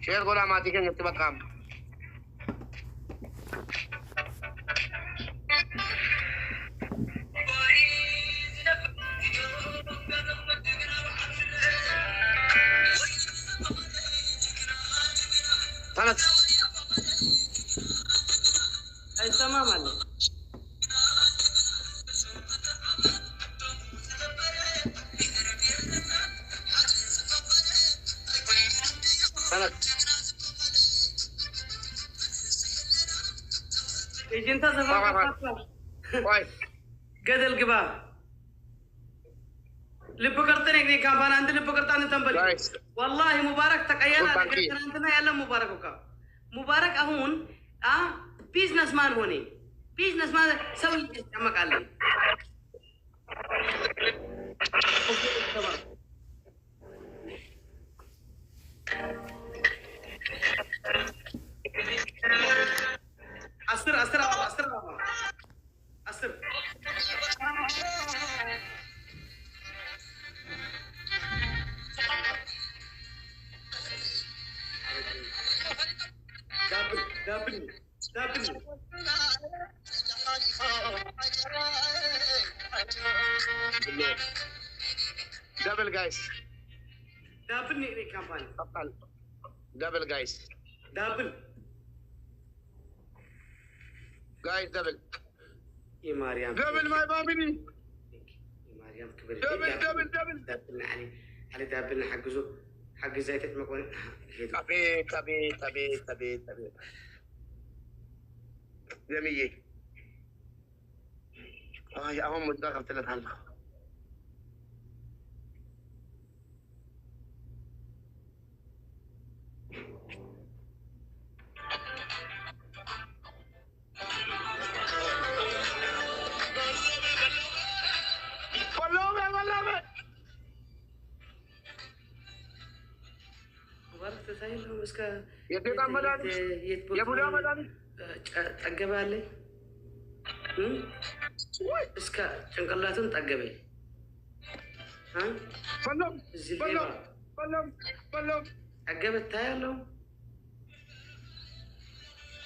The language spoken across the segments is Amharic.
شير قولا ما تيجي نتبع كام ثلاث أي تمام عليه ثلاث يجي انت زمان كويس قد القبا اللي بكرتني إني كابان عندي اللي بكرتني تنبلي كويس والله مبارك تكيلا سلطان كرتنا عندنا يلا مبارك مبارك أهون بيزنس مان هوني بيزنس مان سوي جمك علي أسر أسر أسر أسر دابني دبل جايز دابني كامباني أبطال دبل جايز دابل جايز دبل يا مريم دبل ما يبابني يا مريم كبر دبل دابلنا علي دابلنا حق زيت مكون تبي جميل يا أهم متداخل ثلاث هلا مبارك تسايل هو اسكا يا بودا مداني ጠገበ አለኝ እስከ ጭንቅላቱን ጠገበ ጠገበ ታያለው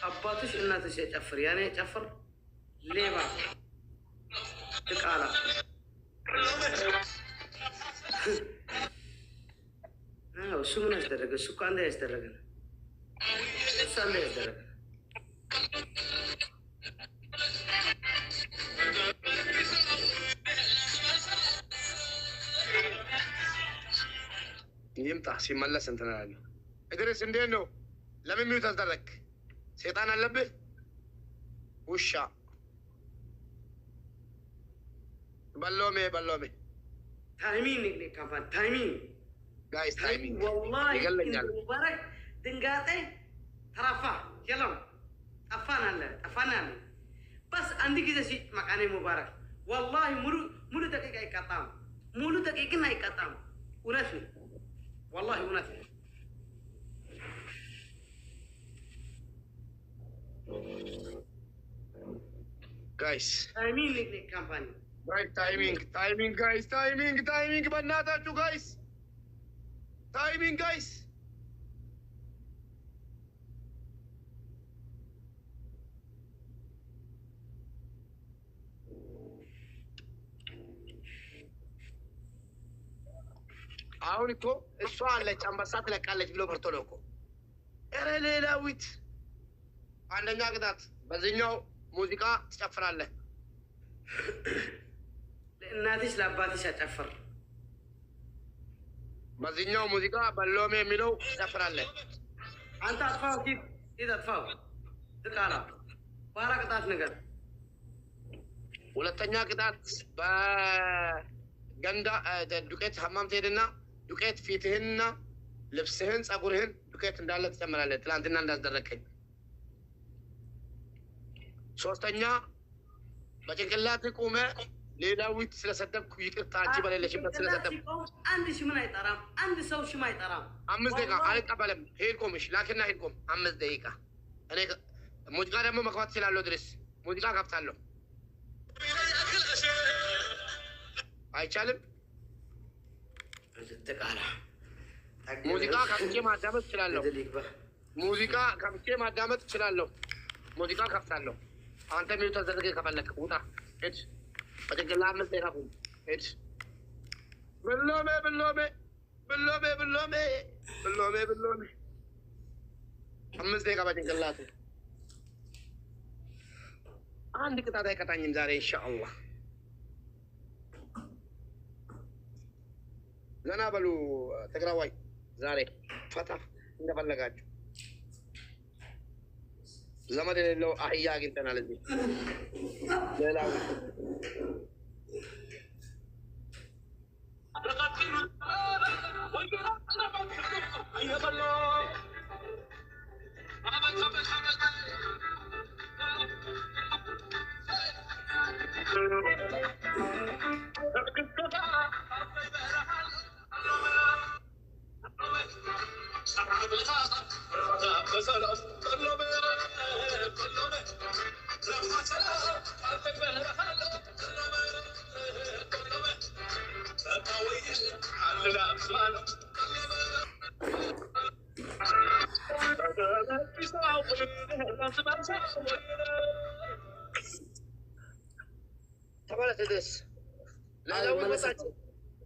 አባትሽ እናትሽ የጨፍር ያኔ የጨፍር ሌባ ትቃላ እሱ ምን ያስደረገ እሱ እኮ አንድ ያስደረገ እሱ አንድ ያስደረገ يمطح ሲመለስ እንትን አላለሁ እድርስ እንዴት ነው ለምን ሚውት አስደረክ ሰይጣን አለብህ ውሻ በሎሜ ታይሚንግ ነው ካፋን ታይሚንግ ጋይስ ታይሚንግ والله ይገለኛል ሙባረክ ድንጋጤ ተራፋ የለም ጠፋን አለ بس አንድ ጊዜ ሲ መቃኔ ሙባረክ والله ሙሉ ደቂቃ አይቀጣም ሙሉ ደቂቃ አይቀጣም እውነት ነው والله እውነት ነው ጋይስ ታይሚንግ ነው ካምፓኒ ታይሚንግ በእናታችሁ ጋይስ ታይሚንግ ጋይስ አሁን እኮ እሷ አለች አንበሳ ትለቃለች ብሎ ፈርቶ ነው እኮ ኧረ ሌላዊት አንደኛ ቅጣት በዚህኛው ሙዚቃ ትጨፍራለህ ለእናትሽ ለአባትሽ አጨፍር በዚህኛው ሙዚቃ በሎሜ የሚለው ትጨፍራለህ አንተ አጥፋው ኪት አጥፋው ትቃላ ባራ ቅጣት ነገር ሁለተኛ ቅጣት በገንዳ ዱቄት ሀማም ትሄድና ዱቄት ፊትህንና ልብስህን ጸጉርህን ዱቄት እንዳለ ትጨምራለህ ትላንትና እንዳስደረከኝ ሶስተኛ በጭንቅላት ቁመ ሌላዊት ስለሰደብኩ ይቅርታ አንቺ በሌለሽበት ስለሰደብኩ አንድ ሺህ ምን አይጠራም አንድ ሰው ሽም አይጠራም 5 ደቂቃ አልቀበልም ሄድኮምሽ ላክና ሄድኮም 5 ደቂቃ እኔ ሙዚቃ ደግሞ መግባት እችላለሁ ድረስ ሙዚቃ ከፍታለሁ አይቻልም ተቃላ ሙዚቃ ከፍቼ ማዳመጥ እችላለሁ። ሙዚቃ ከፍቼ ማዳመጥ እችላለሁ። ሙዚቃ ከፍታለሁ። አንተ ሚው ተዘርገ ከፈለክ ውጣ ሂድ። በጭንቅላ አምስት ደቂቃ ቁም ሂድ። ብሎሜ ብሎሜ ብሎሜ ብሎሜ ብሎሜ ብሎሜ አምስት ደቂቃ በጭንቅላት አንድ ቅጣት አይቀጣኝም ዛሬ ኢንሻአላህ። ዘና በሉ ትግራዋይ ዛሬ ፈታ እንደፈለጋችሁ። ዘመድ የሌለው አህያ አግኝተናል እዚህ። ሌላው ተመለስ ደስ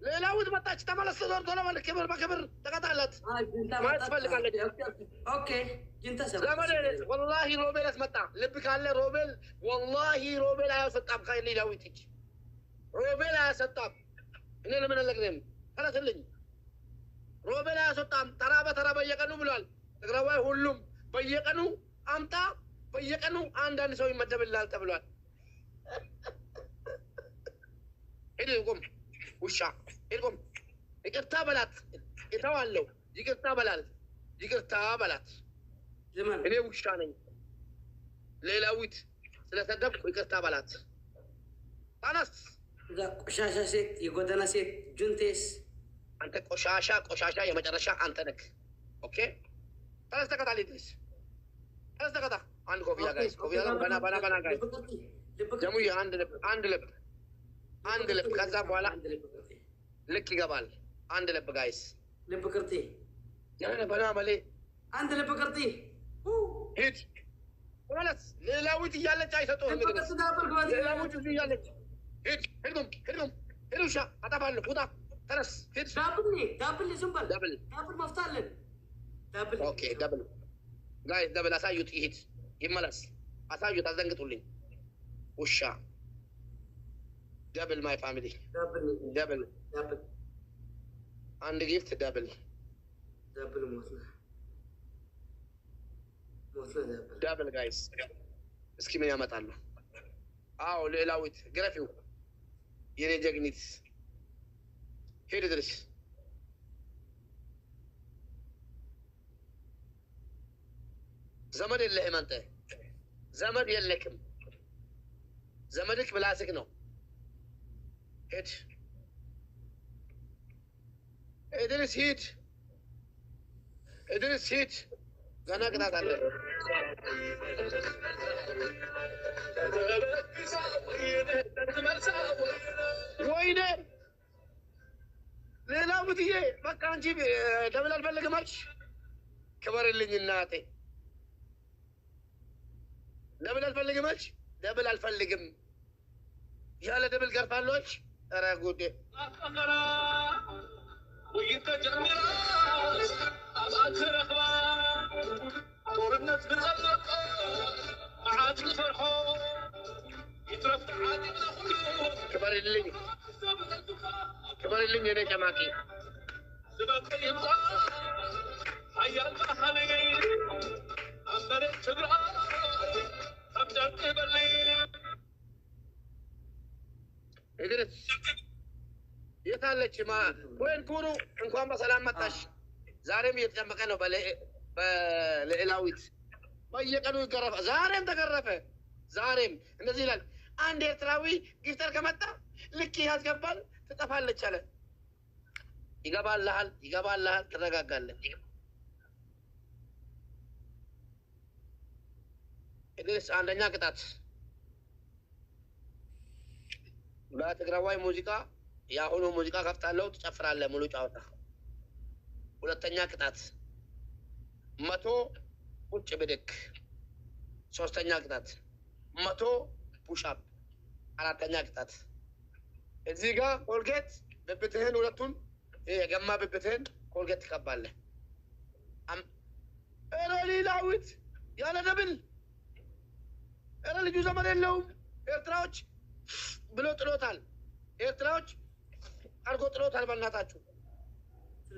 ሌላው መጣች። ተመለስ ዞር ቶሎ በል። ክብር በክብር ተቀጣላት ማለት ትፈልጋለች። ኦኬ ጅንተ ዘመዴ ወላሂ ሮቤል አስመጣ። ልብ ካለ ሮቤል ወላሂ ሮቤል አያሰጣም። ከሌላው እጅ ሮቤል አያሰጣም። እኔ ለምን አለግረም ተረስልኝ። ሮቤል አያሰጣም። ተራ በተራ በየቀኑ ብሏል። ትግራዋይ ሁሉም በየቀኑ አምጣ፣ በየቀኑ አንዳንድ ሰው ይመደብልሃል ተብሏል። ሄድ ቁም ውሻ ሄድ ቁም። ይቅርታ በላት እተዋለሁ። ይቅርታ በላል ይቅርታ በላት። እኔ ውሻ ነኝ። ሌላዊት ስለሰደብኩ ይቅርታ በላት። ታነስ ቆሻሻ ሴት፣ የጎዳና ሴት ጁንቴስ። አንተ ቆሻሻ የመጨረሻ አንተ ነህ። ኦኬ ተነስ ተቀጣ። ሊድስ ተነስ ተቀጣ። አንድ ኮፍያ ጋይስ፣ ኮፍያ በና ጋይስ። ጀሙዬ አንድ ልብ ከዛ በኋላ ልክ ይገባል። አንድ ልብ ጋይስ፣ ልብ ቅርጤ ያለ በና መሌ አንድ ልብ ቅርጤ ሂድ ወለስ። ሌላዊት እያለች አይሰጡህም። ሌላዊት እያለች ሂድ ውሻ አጠፋለሁ። ውጣ ተነስ ሂድ። ዳብል ዝም በል። ዳብል መፍታለን። ኦኬ ዳብል ጋይስ፣ ዳብል አሳዩት። ይሂድ ይመለስ። አሳዩት፣ አዘንግጡልኝ። ውሻ ደብል ማይ ፋሚሊ ደብል አንድ ጊፍት ደብል ደብል ጋይስ፣ እስኪ ምን ያመጣሉ? አዎ ሌላዊት ግረፊው የኔ ጀግኒት ሄድ ድረስ ዘመድ የለህም አንተ። ዘመድ የለክም። ዘመድክ ብላስክ ነው። ሂድ እድርስ ሂድ ገና ቅጣት አለ። ወይኔ ሌላው ብትዬ በቃ አንቺ ደብል አልፈልግም አልሽ። ክበርልኝ እናቴ። ደብል አልፈልግም አልሽ። ደብል አልፈልግም ያለ ደብል ገርፋለች። ኧረ ጉዴ ክበርልኝ የኔ ጨማቂ። እድርስ የታለች ወይን ኩሩ እንኳን በሰላም መጣሽ። ዛሬም እየተጨመቀ ነው በልዕላዊት። በየቀኑ ይገረፋ። ዛሬም ተገረፈ። ዛሬም እንደዚህ ይላል። አንድ ኤርትራዊ ጊፍተር ከመጣ ልክ ያስገባል፣ ትጠፋለች አለ። ይገባልሃል፣ ትረጋጋለህ። እድርስ አንደኛ ቅጣት በትግራዋይ ሙዚቃ የአሁኑ ሙዚቃ ከፍታለሁ፣ ትጨፍራለህ ሙሉ ጫወታ። ሁለተኛ ቅጣት 100 ቁጭ ብድግ። ሶስተኛ ቅጣት 100 ፑሻፕ። አራተኛ ቅጣት እዚህ ጋር ኮልጌት ብብትህን ሁለቱን የገማ ብብትህን ኮልጌት ትቀባለህ። ኧረ ሌላዊት ያለ ደብል ኧረ ልጁ ዘመን የለውም። ኤርትራዎች ብሎ ጥሎታል። ኤርትራዎች አድርጎ ጥሎታል። በእናታችሁ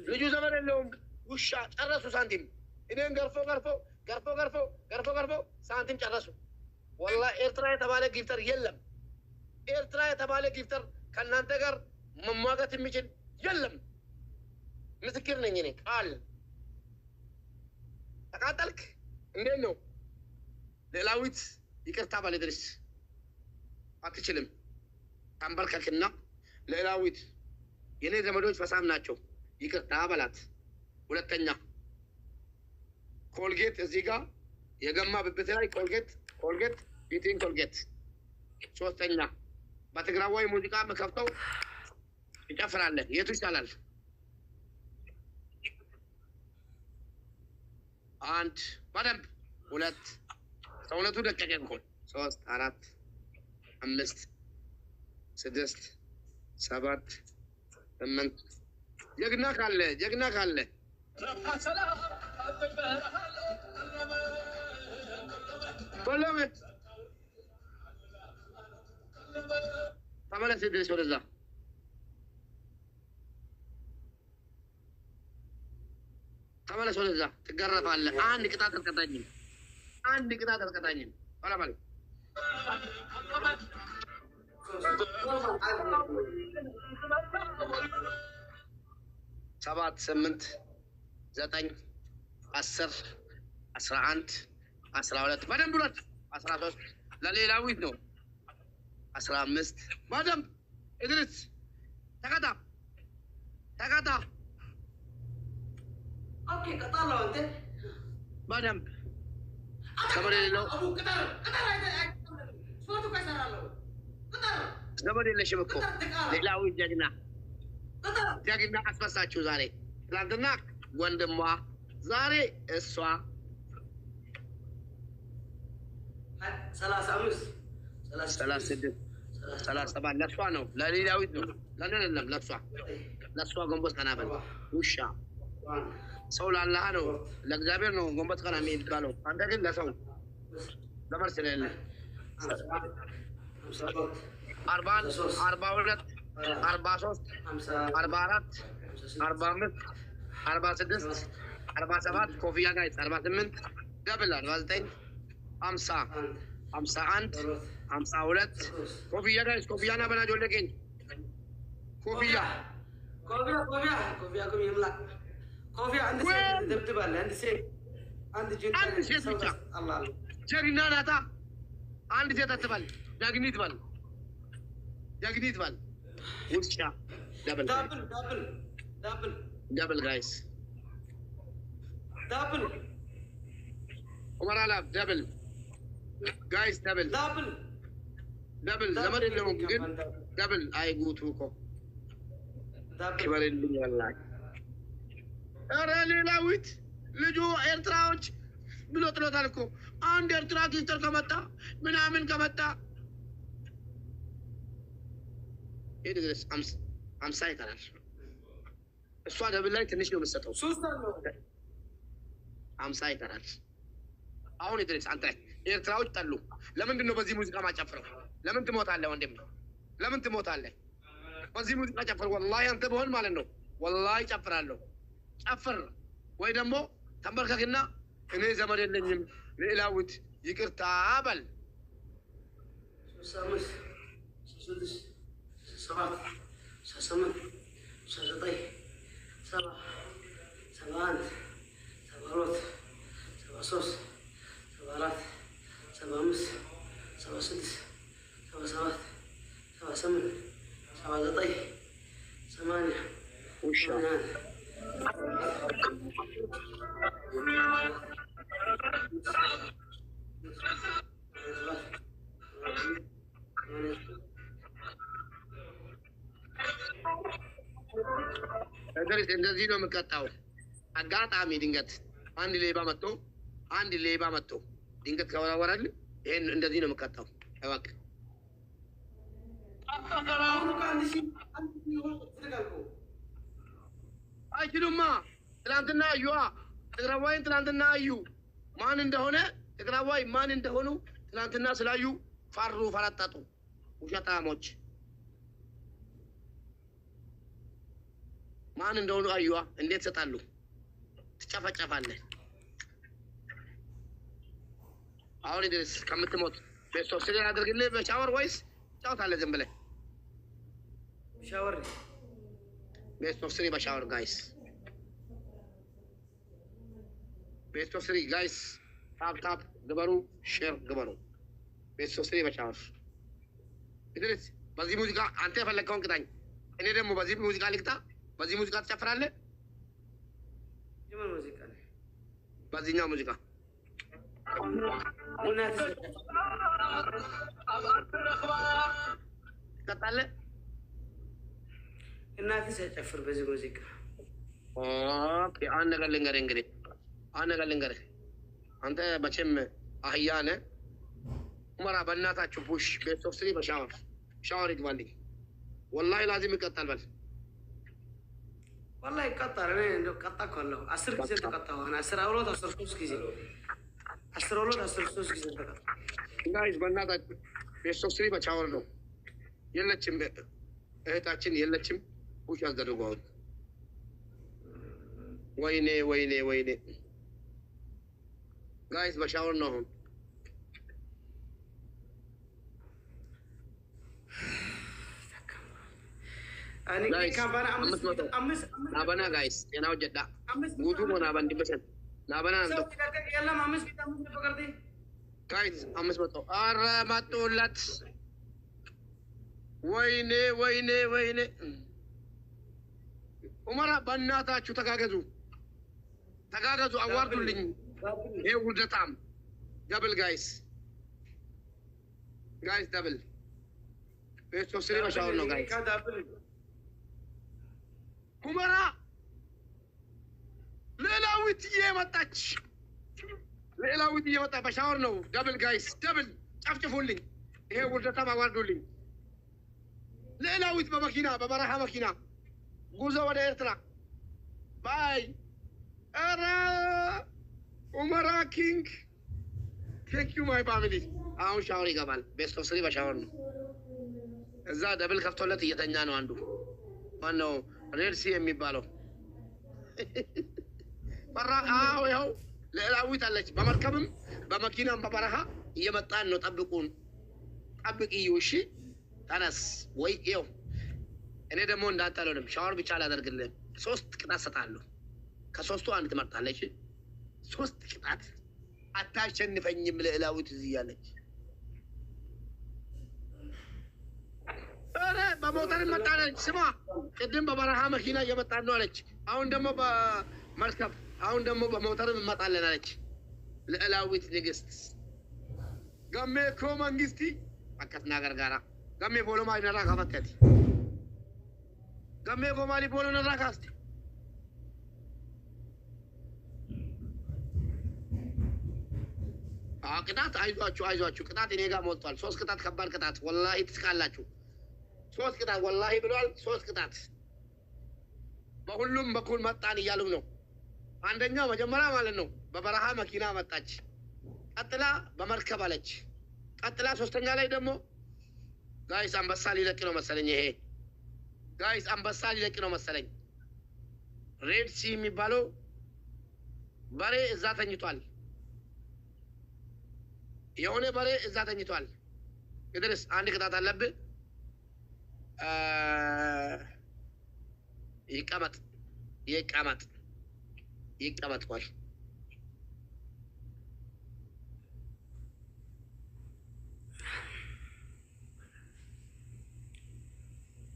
ልጁ ዘመን የለውም። ውሻ ጨረሱ ሳንቲም። እኔን ገርፎ ሳንቲም ጨረሱ። ወላሂ ኤርትራ የተባለ ጊፍተር የለም። ኤርትራ የተባለ ጊፍተር ከእናንተ ጋር መሟገት የሚችል የለም። ምስክር ነኝ እኔ ቃል። ተቃጠልክ እንዴት ነው? ሌላዊት ይቅርታ ባለ ድረስ አትችልም። አንበርከክና ሌላዊት የኔ ዘመዶች ፈሳም ናቸው፣ ይቅርታ በላት። ሁለተኛ ኮልጌት እዚህ ጋር የገማ ብብት ላይ ኮልጌት ፊትን ኮልጌት። ሶስተኛ በትግራዋይ ሙዚቃ መከፍተው ይጨፍራለን። የቱ ይሻላል? አንድ በደንብ ሁለት ሰውነቱ ደቀቀ እኮ 3 4 5 6 7 8 ጀግና ካለ በለመ ተመለስ ድረስ ወደዛ ተመለስ ወደዛ ትገረፋለህ። አንድ ቅጣት አልቀጣኝም። ኋላ ማለት 7 8 9 10 11 12 በደንብ 13 ለሌላዊት ነው 15 በደንብ እድርስ ተቀጣ። ኦኬ ቀጣለው አንተ በደንብ ዘመድ የሌለው ዘመድ የለሽም እኮ ሌላዊት ጀግና አስፈሳችሁ። ዛሬ ትናንትና ወንድሟ ዛሬ እሷ 35 36 37 ለእሷ ነው፣ ለሌላዊት ነው። ለእኔ አይደለም፣ ለእሷ ጎንበስ ቀና በል ውሻ። ሰው ላላህ ነው ለእግዚአብሔር ነው ጎንበስ ቀና የሚባለው። አንተ ግን ለሰው ለመርስ ስለሌለ 41 42 43 44 45 46 47 ኮፍያ ጋይስ 48 ደብል 49 50 51 52 ኮፍያ ጋይስ ኮፍያና በላጆ ለገኝ ኮፍያ አንድ ሴት ብቻ ጀግና ናታ። አንድ ሴት አትበል፣ ዳግኒት በል ውሻ። ደብል ጋይስ ዑመር አላብ ደብል ጋይስ ደብል ዘመድ የለውም ግን ደብል አይጉቱ እኮ ክበርልኝ ወላሂ። ኧረ ሌላዊት ልጁ ኤርትራዎች ብሎ ጥሎታል እኮ። አንድ ኤርትራ ጊፍተር ከመጣ ምናምን ከመጣ ሄድ ድረስ 50 ይቀራል። እሷ ደብል ላይ ትንሽ ነው የምትሰጠው፣ 50 ይቀራል። አሁን ድረስ አንተ ኤርትራዎች ጠሉ። ለምንድን ነው በዚህ ሙዚቃ ማጨፍረው? ለምን ትሞታለህ ወንድም? ለምን ትሞታለህ? በዚህ ሙዚቃ ጨፍር። ወላሂ አንተ በሆን ማለት ነው ወላሂ ጨፍራለሁ። ጨፍር ወይ ደግሞ ተንበርከክና እኔ ዘመድ የለኝም ሌላዊት ይቅርታ በል። 7 እንደዚህ ነው የምቀጣው። አጋጣሚ ድንገት አንድ ሌባ መጥቶ ድንገት ከወረወረል ይሄን እንደዚህ ነው የምቀጣው። እባክ አይችሉማ። ትናንትና አዩዋ ትግራዋይን ትናንትና አዩ ማን እንደሆነ ትግራዋይ ማን እንደሆኑ ትናንትና ስላዩ ፈሩ፣ ፈረጠጡ። ውሸታሞች ማን እንደሆኑ አዩዋ። እንዴት ሰጣሉ? ትጨፈጨፋለህ። አሁን ድረስ ከምትሞት ቤስት ኦፍ ስሪ አድርግልህ በሻወር ወይስ ጫውታለህ ዝም ብለህ? ሻወር ቤስት ኦፍ ስሪ በሻወር ጋይስ፣ ቤስት ኦፍ ስሪ ጋይስ። ታፕ ግበሩ፣ ሼር ግበሩ። ቤስት ኦፍ ስሪ በሻወር ድረስ። በዚህ ሙዚቃ አንተ የፈለግከውን ቅጣኝ፣ እኔ ደግሞ በዚህ ሙዚቃ ልቅጣ። በዚህ ሙዚቃ ትጨፍራለህ። የምን ሙዚቃ ነው? በዚህኛው ሙዚቃ ትቀጣለህ። እናትህ ሲያጨፍር በዚህ ሙዚቃ ኦኬ። አንድ ነገር ልንገርህ አንተ መቼም አህያ ነህ። ኡመራ በእናታችሁ ፑሽ ቤስት ኦፍ ስሪ በሻወር ይግባልኝ። ወላሂ ላዚም ይቀጣል። በል ወላሂ ይቀጣል። እኔ እንደው ቀጣ እኮ አለሁ 10 ጊዜ ተቀጣሁ። 13 ጊዜ 13 ጊዜ ተቀጣሁ። ጋይስ በእናታችሁ ቤስት ኦፍ ስሪ በሻወር ነው። የለችም እህታችን የለችም። ፑሽ አስደርጉ አሁን። ወይኔ ጋይስ በሻወር ነው አሁን። ናበና ጋይስ ጤናው ጀዳ ጉቱ ሆና በንድ በሰን ናበና ጋይስ 500 አረ መጡለት። ወይኔ ኡመራ በእናታችሁ ተጋገዙ፣ አዋርዱልኝ። ይሄ ውርደታም ደብል ጋይስ ደብል ቤስት ኦፍ ስሪ በሻወር ነው ጋይስ። ኡመራ ሌላዊት እየመጣች በሻወር ነው። ደብል ጋይስ ደብል ጨፍጭፉልኝ። ይሄ ውርደታም አዋርዱልኝ። ሌላዊት በመኪና በበረሃ መኪና ጉዞ ወደ ኤርትራ ባይ። ኧረ ኡመራ ኪንግ ቴንክ ዩ ማይ ፋሚሊ። አሁን ሻወር ይገባል። ቤስት ኦፍ ስሪ በሻወር ነው። እዛ ደብል ከፍቶለት እየተኛ ነው አንዱ። ማነው? ሬድሲ የሚባለው አዎ ይኸው ሌላዊት አለች። በመርከብም በመኪናም በበረሃ እየመጣን ነው። ጠብቂዩ እሺ። ተነስ ወይ ይኸው። እኔ ደግሞ እንዳንተ አልሆንም። ሻወር ብቻ አላደርግልህም። 3 ቅጣት ሰጣለሁ። ከ3ቱ አንድ ትመርጣለች። 3 ቅጣት አታሸንፈኝም። ልዕላዊት እዚህ ያለች ኧረ በሞተር መጣለች። ስማ ቅድም በበረሃ መኪና እየመጣን ነው አለች። አሁን ደግሞ በመርከብ፣ አሁን ደግሞ በሞተርም እንመጣለን አለች። ልዕላዊት ንግስት ገሜ እኮ መንግስቲ አከትና ገርጋራ ገሜ ቦሎማ ይነራ ካፈተት ገሜ ጎማሊ ቦሎ ነራ ካስቲ ቅጣት አይዟችሁ። ቅጣት እኔ ጋር ሞልቷል። 3 ቅጣት ከባድ ቅጣት ወላሂ ትስቃላችሁ። 3 ቅጣት ወላሂ ብሏል። 3 ቅጣት በሁሉም በኩል መጣን እያሉ ነው። አንደኛው መጀመሪያ ማለት ነው በበረሃ መኪና መጣች። ቀጥላ በመርከብ አለች። ቀጥላ 3ኛ ላይ ደግሞ ጋይስ አንበሳ ሊለቅ ነው መሰለኝ። ይሄ ጋይስ አንበሳ ሊለቅ ነው መሰለኝ። ሬድ ሲ የሚባለው በሬ እዛ ተኝቷል። የሆነ በሬ እዛ ተኝቷል። ይድረስ አንድ ቅጣት አለብህ። ይቀመጥ ቆይ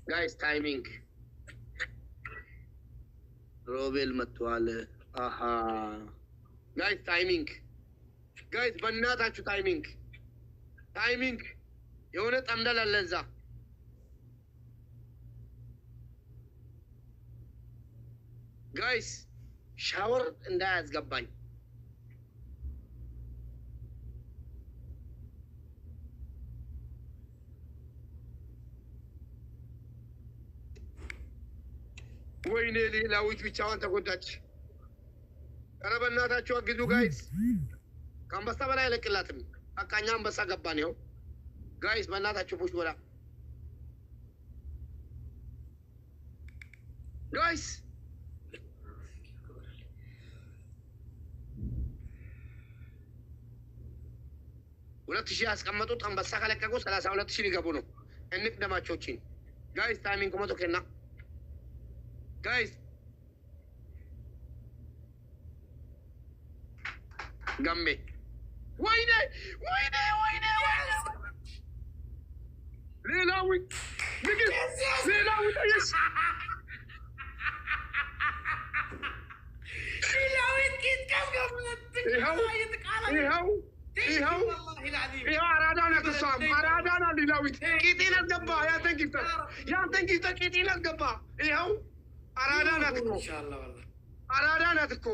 ጋይስ ታይሚንግ ሮቤል መጥቷል። አሃ ጋይስ ታይሚንግ ጋይስ በእናታችሁ ታይሚንግ የሆነ ጠምደል አለ እዛ። ጋይስ ሻወር እንዳያስገባኝ ወይኔ ሌላዊት ብቻዋን ተጎዳች። ኧረ በእናታችሁ አግዙ ጋይስ። ከአንበሳ በላይ አይለቅላትም። በቃ እኛ አንበሳ ገባን። ይኸው ጋይስ በእናታችሁ ፑሽ ወላ ጋይስ 2000 ያስቀመጡት አንበሳ ከለቀቁ 32000 ሊገቡ ነው። እንቅደማቸውችን ጋይስ ታይሚንግ ኮመቶ ከና ጋይስ ጋሜ ወይኔ ወይኔ ወይኔ ሌላዊ ንግስ ሌላዊ ታየስ ሌላዊ ይኸው አራዳና ተሷም አራዳና ሌላዊት ቂጤን አስገባ። ያንተን ጊፍተር ቂጤን አስገባ። ይኸው አራዳናት እኮ አራዳናት እኮ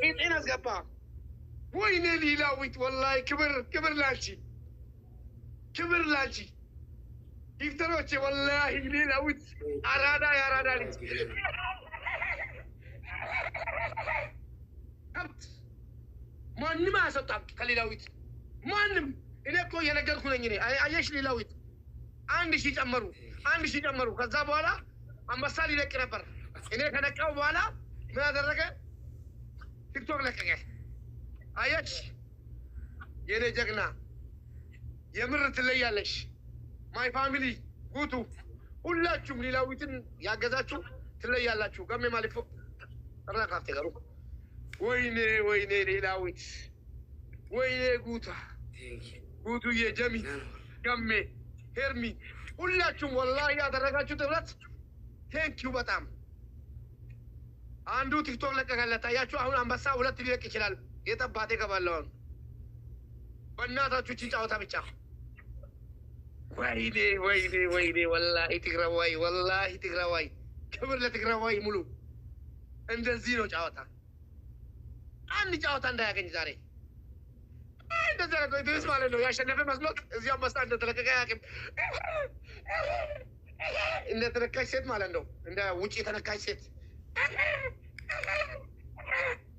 ቂጤን አስገባ። ወይኔ ሌላዊት ወላሂ ክብር ላንቺ ክብር ላንቺ ጊፍተሮቼ ወላሂ ሌላዊት አራዳ የአራዳ ልጅ ማንም አያስወጣም ከሌላዊት ማንም። እኔ እኮ እየነገርኩ ነኝ። እኔ አየሽ ሌላዊት 1000 ጨመሩ። ከዛ በኋላ አንበሳ ሊለቅ ነበር። እኔ ከነቃው በኋላ ምን አደረገ? ቲክቶክ ለቀቀ። አየሽ የኔ ጀግና የምር ትለያለሽ። ማይ ፋሚሊ ጉቱ ሁላችሁም ሌላዊትን ያገዛችሁ ትለያላችሁ። ገሜ ማሊፎ ተራካፍቴ ጋሩ ወይኔ ወይኔ ሌላዊት ወይኔ ጉቱ የጀሚ ገሜ ሄርሚ ሁላችሁም ወላሂ ያደረጋችሁት ህብረት ቴንኪው በጣም። አንዱ ቲክቶክ ለቀቀለት። አያችሁ አሁን አንበሳ 2 ሊለቅ ይችላል። የጠባቴ ገባለውን በእናታችሁ ጫወታ ብቻ። ወይኔ ወይኔ ወይኔ ወላሂ ትግራዋይ ክብር ለትግራዋይ ሙሉ። እንደዚህ ነው ጫወታ። አንድ ጫወታ እንዳያገኝ ዛሬ እንደዚህ ነው ኢትዮስ ማለት ነው። ያሸነፈ መስሎት እዚያ አንበሳ እንደተለቀቀ ያቅም እንደተነካች ሴት ማለት ነው። እንደ ውጪ የተነካች ሴት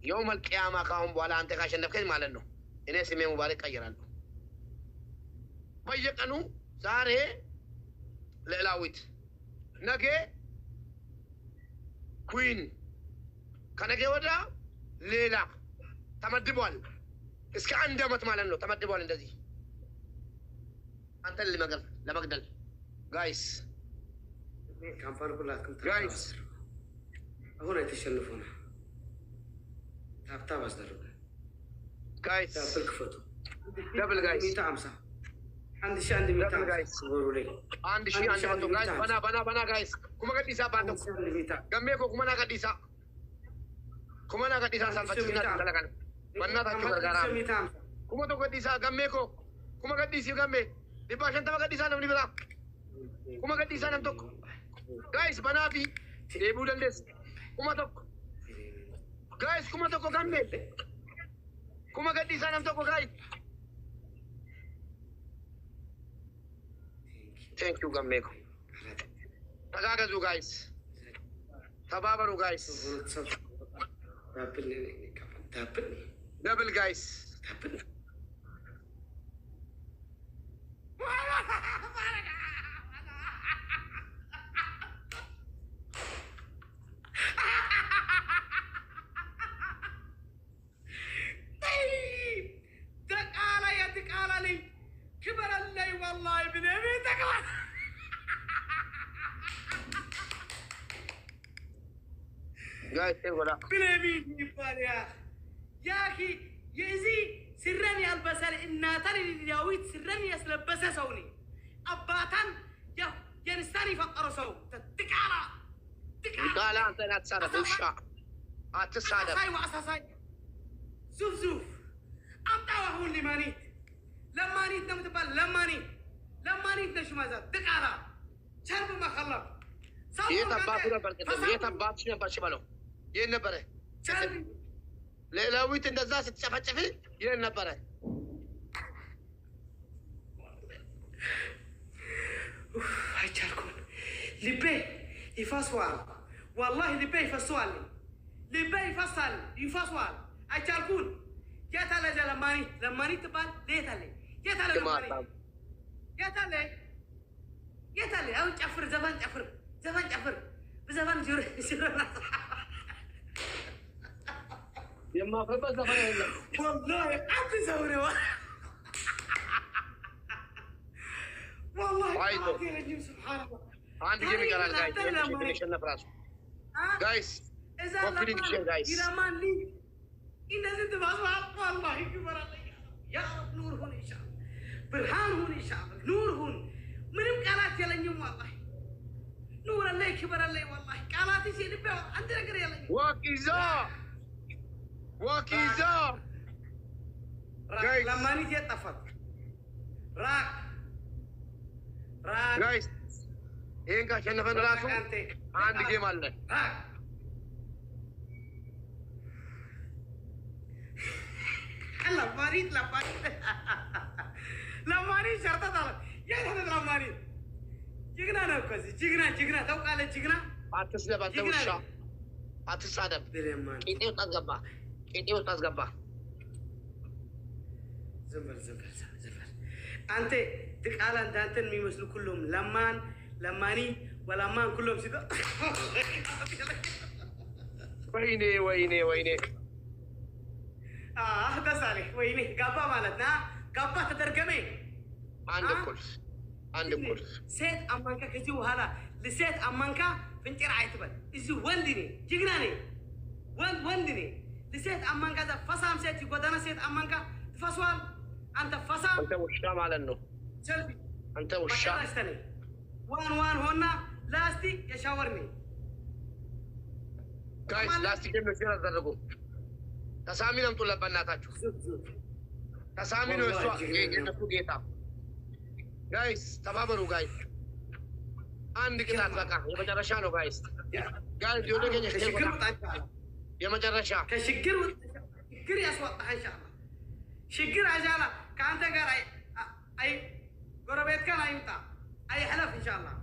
የው መልቂያማ ካሁን በኋላ አንተ ካሸነፍከኝ ማለት ነው እኔ ስሜ ሙባረክ ቀይራለሁ። በየቀኑ ዛሬ ሌላዊት ነገ ኩዊን ከነገ ወዳ ሌላ ተመድቧል። እስከ 1 ዓመት ማለት ነው ተመድቧል። እንደዚህ አንተን ለመግደል ጋይስ ጋይስ አሁን የተሸነፉ ነው። ታብታብ አስደርጉ ጋይስ ታብል ክፈቱ። ደብል ጋይስ 150 1100 ጋይስ ወሩ ላይ 1100 ጋይስ በና ጋይስ ኩማ ገዲሳ ባንዶ ገሜኮ ኩማና ገዲሳ ሳልፈችና ተለቀቀ በእናታችሁ ጋራ ኩማ ቶ ገዲሳ ገሜኮ ኩማ ገዲሲ ገሜ ዲባሽን ተማ ገዲሳ ነው ሊብራ ኩማ ገዲሳ ነም ቶክ ጋይስ በናፊ ዴቡ ደንደስ ኩማ ቶክ ጋይስ ኩማ ቶክ ገሜ ኩማ ገዲሳ ነም ቶክ ጋይስ ቴንክ ዩ ገሜኮ ተጋገዙ ጋይስ ተባበሩ ጋይስ ደብል ጋይስ بلمين يباليا يا أخي يزي سرني البسل الناتر الياويت سرني أسلبس سوني أباتن يا نستاني فقر سو تكالا أنت لا تصرف وشا أتصادف أساساي زوف أمتى وهون لمانيت لما نيت نمتبال لما نيت نشمازات تكالا شرب ما خلق የታባቱ ነበር ቅድም የታባትሽ ነበርሽ በለው የት ነበረ ሌላዊት እንደዛ ስትጨፈጭፊ የት ነበረ አይቻልኩም ልቤ ይፈስዋል والله ልቤ ይፈስዋል ልቤ ይፈስዋል አይቻልኩም የታለ ለማኒ ትባል ለየታለ የታለ ለማኒ የታለ አሁን ጨፍር ዘፈን ጨፍር በዘፈን ጆሮ የማፈበት ዘፈን የለም والله አንተ ሰው ነው والله سبحان الله አንድ ጌም ይቀራል ጋይስ የሸነፍ ራሱ ጋይስ ኮምፕሊት ሼር ጋይስ ይራማን ሊ እንደዚህ ተባስዋል والله ይክበር አለኝ ያ ረብ ኑር ሁን ኢንሻአላህ ብርሃን ሁን ኢንሻአላህ ኑር ሁን ምንም ቃላት የለኝም والله ኑር አለኝ ይክበር አለኝ والله ቃላት ሲልበ አንተ ነገር የለኝም ወኪዛ ጋይስ ለማኒት የጠፋት ራቅ ጋይስ ይሄን ካሸነፈን ራሱ አንድ ጌም አለ ለማኒ ሸርተታል የት ለማኒ ጅግና ነው እኮ እዚህ ጅግና ታውቃለህ ጅግና አትስደብ አንተ ውሻ አትሳደብ ቄጤው ታስገባ ዝም በል አንተ ትቃላ እንዳንተን የሚመስሉ ሁሉም ለማኒ ወላማን ሁሉም ሲታ ወይኔ ደሳሌ ወይኔ ጋባ ማለት ና ጋባ ተደርገሜ አንድ እኩል ሴት አማንካ ከዚህ በኋላ ለሴት አማንካ ፍንጭራ አይትበል እዚህ ወንድ ነኝ ጅግና ነኝ ወንድ ነኝ ለሴት አማንካ ፈሳም ሴት ይጎዳና ሴት አማንካ ትፈሷል አንተ ፈሳም አንተ ውሻ ማለት ነው ሰልቢ አንተ ውሻ ዋን ሆና ላስቲክ የሻወርኒ ጋይስ ላስቲክ ነው ያደረጉ ተሳሚ ነው ለበናታችሁ ተሳሚ ነው እሷ የነሱ ጌታ ጋይስ ተባበሩ ጋይስ አንድ ቅጣት በቃ የመጨረሻ ነው ጋይስ ይወደገኝ የመጨረሻ ከችግር ያስወጣህ ኢንሻአላህ ችግር አጃላ ከአንተ ጋር አይ ጎረቤት ካን አይምጣ አይ حلف ኢንሻአላህ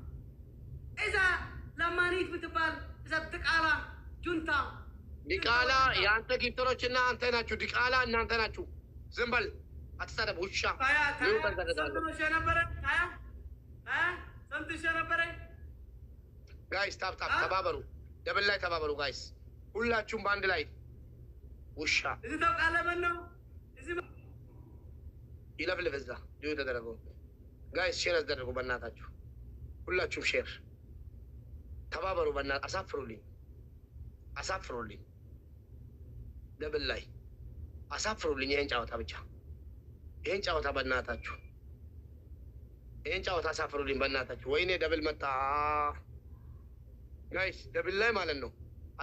اذا ለማኒት ብትባል እዛ ድቃላ ጁንታ ዲቃላ ያንተ ጊፍተሮችና አንተ ናችሁ ዲቃላ እናንተ ናችሁ ዝም በል አትሳደብ ውሻ ጋይስ ታፕ ተባበሩ ደብል ላይ ተባበሩ ጋይስ ሁላችሁም በአንድ ላይ ውሻ እዚህ ታውቃለህ ምን ነው እዚህ ይለፍልፍ እዛ ዲዩ ተደረገው ጋይስ ሼር አስደረጉ በእናታችሁ ሁላችሁም ሼር ተባበሩ በእናት አሳፍሩልኝ ደብል ላይ አሳፍሩልኝ ይሄን ጫወታ ብቻ ይሄን ጫወታ በእናታችሁ ይሄን ጫወታ አሳፍሩልኝ በእናታችሁ ወይኔ ደብል መጣ ጋይስ ደብል ላይ ማለት ነው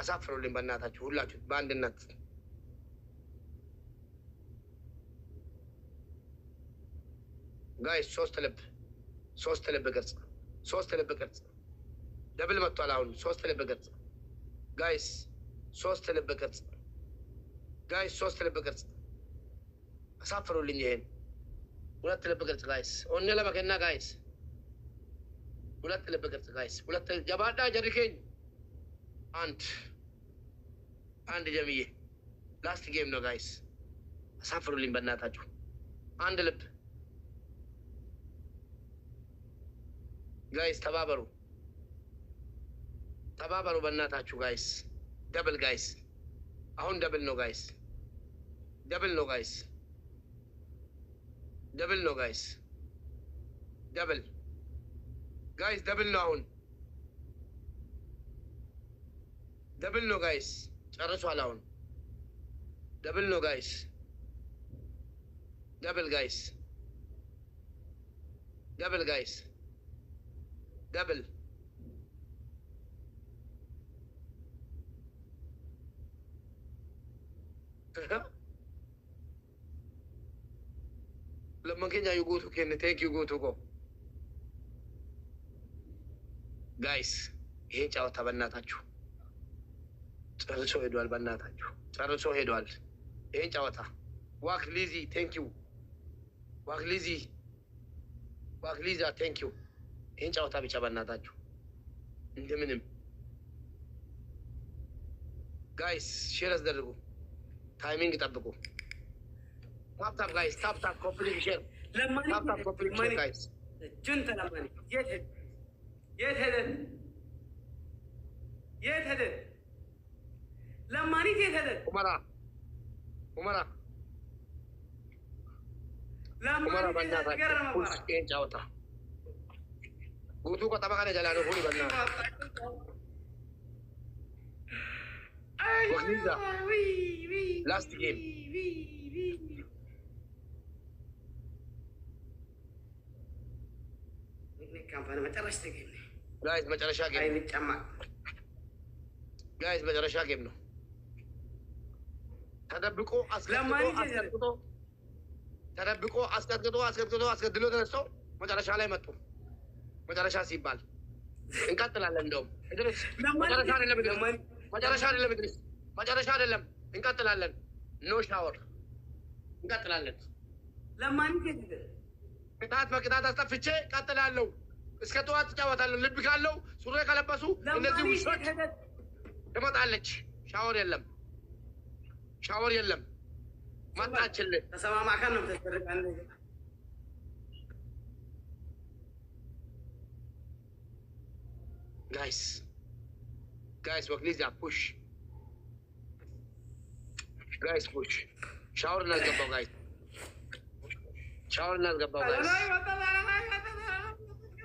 አሳፍሩልኝ በእናታችሁ ሁላችሁ በአንድነት ጋይስ ሶስት ልብ ቅርጽ ደብል መጥቷል አሁን ሶስት ልብ ቅርጽ ጋይስ ሶስት ልብ ቅርጽ አሳፍሩልኝ ይሄን ሁለት ልብ ቅርጽ ጋይስ ኦኔ ለመከና ጋይስ ሁለት ልብ ቅርጽ ጋይስ ሁለት ጀባዳ ጀሪኬኝ አንድ ጀምዬ ላስት ጌም ነው ጋይስ አሳፍሩልኝ በእናታችሁ አንድ ልብ ጋይስ ተባበሩ በእናታችሁ ጋይስ ደብል ጋይስ አሁን ደብል ነው ጋይስ ደብል ነው ጋይስ ደብል ነው አሁን ደብል ነው ጋይስ ጨርሷል አሁን ደብል ነው ጋይስ ደብል لما كنا يقولوا كنا تيجي يقولوا جو guys ይሄን ጨዋታ በእናታችሁ ጨርሶ ሄዷል። በእናታችሁ ጨርሶ ሄዷል። ይሄን ጨዋታ ዋክሊዚ ቴንኪው፣ ዋክሊዛ ቴንኪው። ይሄን ጨዋታ ብቻ በእናታችሁ እንደምንም ጋይስ ሼር አስደርጉ፣ ታይሚንግ ጠብቁ። ታፕ ጋይስ ታፕ ኮምፕሊት ሼር ታፕ ኮምፕሊት ሼር ጋይስ ጁንታ ለማኒ የት ሄደ ለማኒ የት ሄደ ኡመራ ለማኒ በእናታችሁ ይሄን ጨዋታ ጉቱ ቆጠበቃ ጀላነ ሁሉ በእናታችሁ ወክሊዛ ላስት ጌም ጋይስ መጨረሻ ጌም ነው። ተደብቆ አስገድሎ ተነስቶ መጨረሻ ላይ መጡ። መጨረሻ ሲባል እንቀጥላለን። እንደውም መጨረሻ አይደለም እንቀጥላለን። ኖ ሻወር እንቀጥላለን። ቅጣት በቅጣት አስጠፍቼ ቀጥላለሁ። እስከ ጠዋት ትጫወታለሁ። ልብ ካለው ሱሪ ከለበሱ እነዚህ ውሾች ትመጣለች። ሻወር የለም መጣችልህ። ተሰማማከን ነው ተደረቀ። ጋይስ ወክሊዛ ፑሽ ጋይስ ፑሽ ሻወር እናስገባው ጋይስ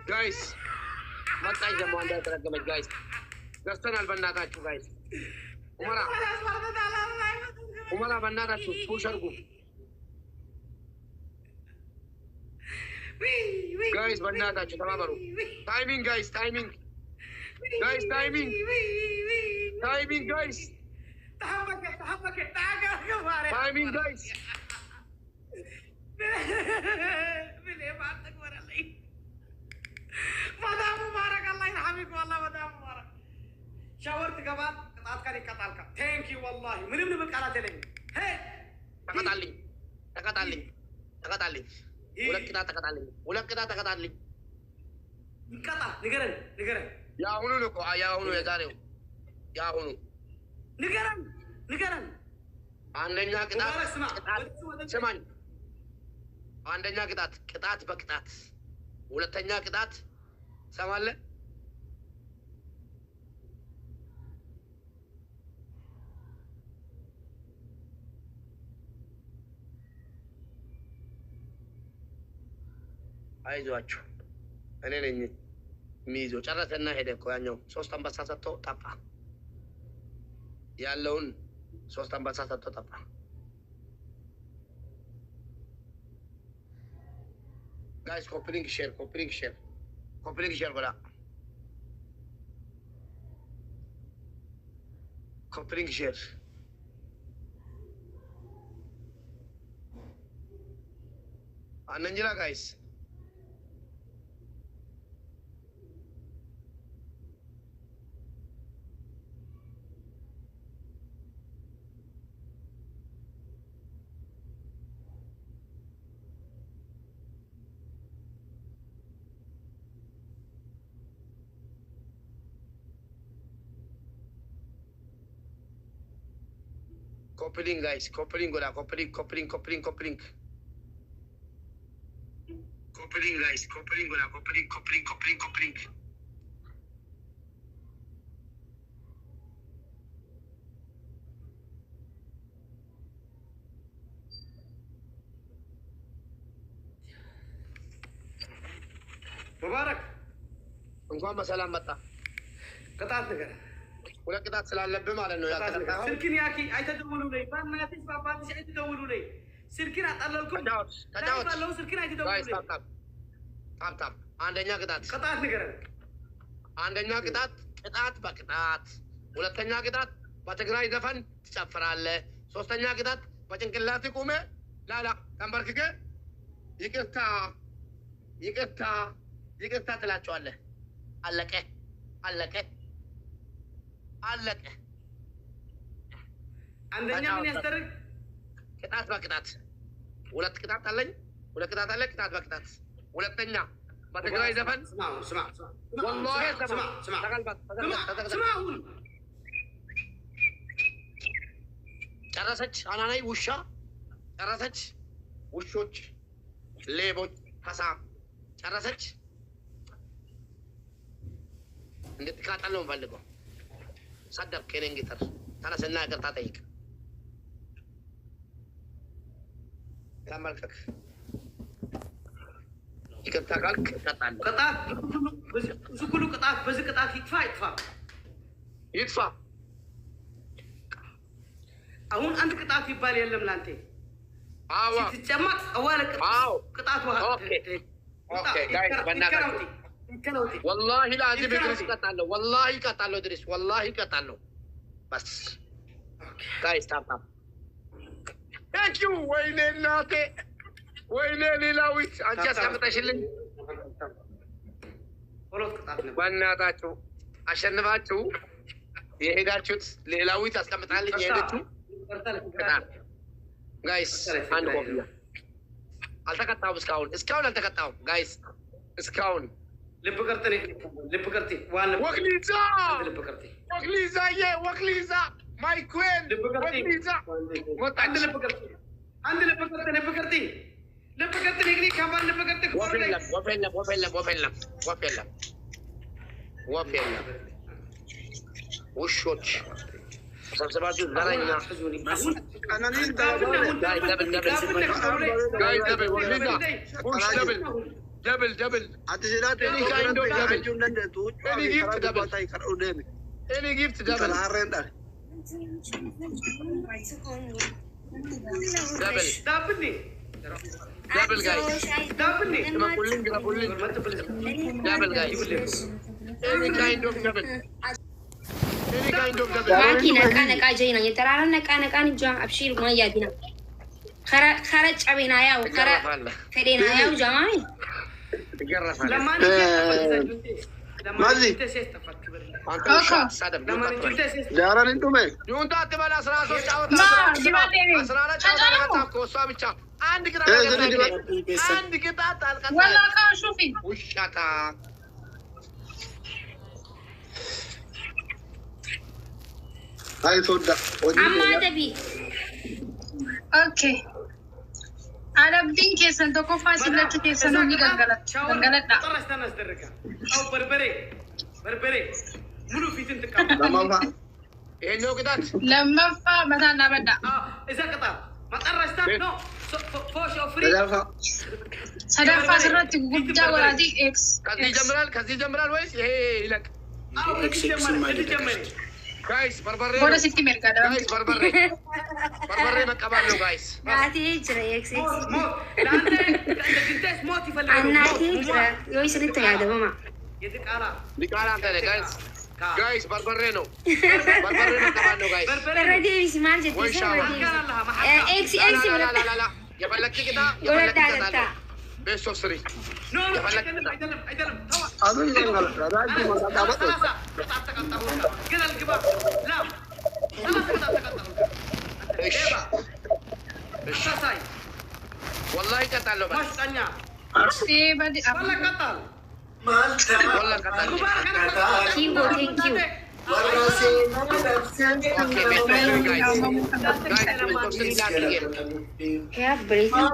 ጋይስ መጣች ደግሞ አንድ ያተረገመች ጋይስ ገዝተናል። በእናታችሁ ጋይስ ኡመራ በእናታችሁ ፑሽ አድርጉ ጋይስ፣ በእናታችሁ ተባበሩ። ታይሚንግ ጋይስ ታይሚንግ ጋይስ ሻወር ትገባል። ቅጣት ቀን ይቀጣልካ። ቴንክ ዩ ወላሂ ምንም ቃላት የለኝም። ተቀጣልኝ ሁለት ቅጣት ተቀጣልኝ። ይቀጣ ንገረን። የአሁኑ ነው እኮ የአሁኑ የዛሬው የአሁኑ ንገረን። አንደኛ ቅጣት ስማኝ። አንደኛ ቅጣት በቅጣት ሁለተኛ ቅጣት ሰማለህ። አይዟችሁ እኔ ነኝ የሚይዘው። ጨረሰና ሄደ እኮ ያኛው 3 አንበሳ ሰጥቶ ጠፋ። ያለውን 3 አንበሳ ሰጥቶ ጠፋ። ጋይስ ኮፕሊንግ ሼር ጎዳ ኮፕሊንግ ሼር አነንጅላ ጋይስ ኮፕሊንግ ጋይስ ኮፕሊንግ ጎዳ ኮፕሊንግ ጋይስ ኮፕሊንግ ጎዳ ኮፕሊንግ ሙባረክ እንኳን በሰላም መጣ። ቅጣት ነገር ሁለት ቅጣት ስላለብህ ማለት ነው። ያቀጣጣው ስልክን ያኪ አይተደውሉ ላይ ባናትሽ ባባትሽ አይተደውሉ ላይ ስልክን አጣለልኩም ባለው ስልክን አይተደውሉ ላይ ታፕ አንደኛ ቅጣት ንገረን። አንደኛ ቅጣት በቅጣት ሁለተኛ ቅጣት በትግራይ ዘፈን ትጨፍራለህ። ሶስተኛ ቅጣት በጭንቅላት ቁመ ላላ ተንበርክከ ይቅርታ ትላቸዋለህ። አለቀ። አለቀ። አንደኛ ምን ያስደርግ ቅጣት በቅጣት ሁለት ቅጣት አለኝ። ሁለት ቅጣት አለ። ቅጣት በቅጣት ሁለተኛ በትግራይ ዘፈን ወላሂ ጨረሰች። አናናይ ውሻ ጨረሰች። ውሾች ሌቦች ሀሳ ጨረሰች። እንድትቃጠል ነው የምፈልገው። ሰደብክ የእኔን ጌተር ተነስና ይቅርታ ጠይቅ። ተመልከክ ይቅርታ ካልክ እቀጣለሁ። ቅጣት ብዙ ሁሉ ቅጣት በዚህ ቅጣት ይጥፋ ይጥፋ ይጥፋ። አሁን አንድ ቅጣት ይባል የለም ላንተ አዋ ስትጨመቅ አዋለ ቅጣት ውሃ ኦኬ ጋይስ በእናትህ ወላሂ ላዚም ድረስ እቀጣለሁ። ወላሂ እቀጣለሁ። ድረስ ወላሂ እቀጣለሁ። በስ ጋይስ ታፕ ታንክ ዩ። ወይኔ እናቴ ወይኔ ሌላዊት አንቺ አስቀምጠሽልኝ በእናታችሁ አሸንፋችሁ የሄዳችሁት ሌላዊት አስቀምጣልኝ የሄደችው ጋይስ አንድ ኮፍያ አልተቀጣሁም። እስካሁን አልተቀጣሁም ጋይስ እስካሁን ልብ ቀርቴ ዋን ወክሊዛ ወክሊዛዬ ወክሊዛ ማይ ኩዌን ወክሊዛ አንድ ልብ ቀርቴ ንግሪ ካባን ልብ ቀርቴ ወፍ የለም ውሾች ሰብስባችሁ ዘረኛ ደብል Maki naka jina yetarara naka nija abshir ma yadina khara chabina yaw khara fedena yaw jamai ማዚ ጃራን እንዱሜ ዩንታ ተባላ 13 ጫወታ 14 ጫወታ ኮሷ ብቻ አንድ ቅጣት አልቀጣ ወላ ካሹፊ ውሻታ አይ ሶዳ አማደቢ ኦኬ አረብዲን ከሰን ተቆፋ ሲለች ከሰን ነው ገለጣ አው በርበሬ ሙሉ ፊትን ተቀበል ለማማ ይሄኛው ቅጣት ለማፋ መታና በዳ እዛ ቅጣት ማጠራስታ ነው ፎሾ ፍሪ ሰዳፋ ስራት ጉዳ ወራዲ ኤክስ ከዚህ ጀምራል ወይስ ይሄ ይለቅ? አው ይጀምራል ጋይስ በርበሬ ወደ ሲቲ መርጋዳ ጋይስ በርበሬ መቀባል ነው ጋይስ ናቲ ጅራ ኤክስ ላንተ እንደዚህ ሞት ይፈልጋል አናቲ ጅራ ዮይስ ልትያደማ ዲቃላ አንተ ነህ ጋይስ በርበሬ ነው በርበሬ መቀባል ነው ጋይስ በርበሬ ቢስማል ጀት ኤክስ ላ የፈለክ ቅጣ ቤስት ኦፍ 3 አይደለም አሁን ራጂ ማጣጣበት والله قتلوا بس ايه بدي والله قتل والله قتل كيمو ثانك يو يا بريزي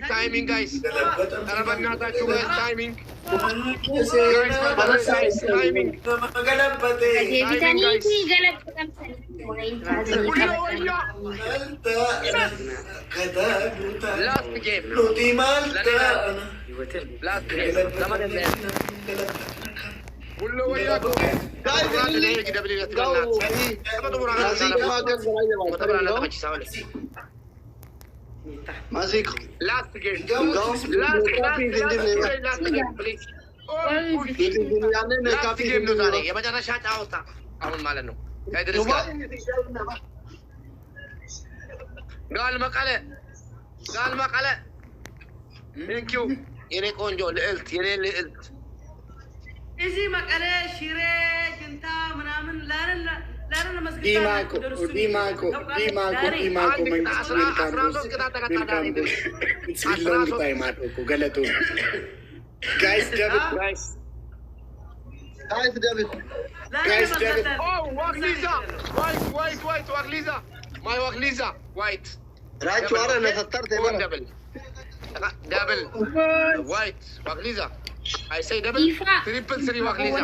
timing guys timing last game كله وياكم guys اللي كده بدي اتكلم ማዚክ ላስት ጌም ፕሊዝ ላስት ጌም ነው ዛሬ የመጨረሻ ጨዋታ አሁን ማለት ነው ከድረስ ጋር ጋል መቀለ ቴንኪው የኔ ቆንጆ ልዕልት የኔ ልዕልት እዚህ መቀለ ሽሬ ጅንታ ምናምን ላረላ ዲማኮ ገለቶ ጋይስ ደብል ዋክሊዛ ዋይት ራቹ አረ ነፈተር ተበላ ደብል ዋይት ዋክሊዛ I say double, triple three Wakliza.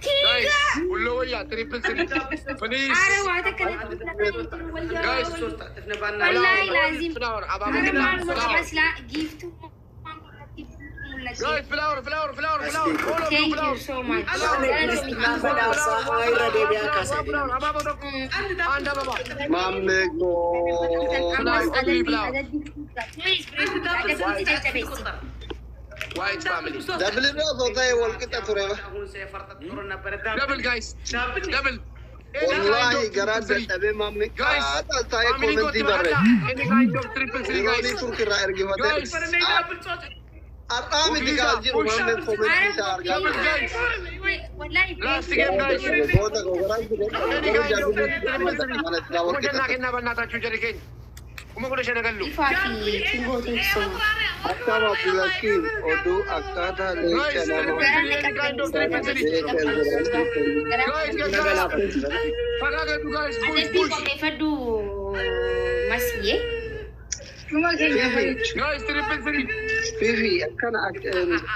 Guys, Ulloya, triple three. Please. Guys, flower. Guys, flower. Thank you so much. White family. Double no होता है वोल कितना थोड़ा है Double guys. Double. والله قرأت أبي مامي Guys. تاي كومنتي برا Any kind of triple three guys. नहीं सुन के रायर की बात Guys. आराम से गाजी मम्मी कमेंटी सार Double guys. Last game guys. बहुत अगोरा Any kind of triple three. मुझे ना कितना बनना था चुजर के Uma ko na siya nagallo. Tingo, thank you so much. अच्छा वापस की ओडू अक्का ले चला Guys. Fadu Masiye. Guys, triple three. Phi Phi अक्का ना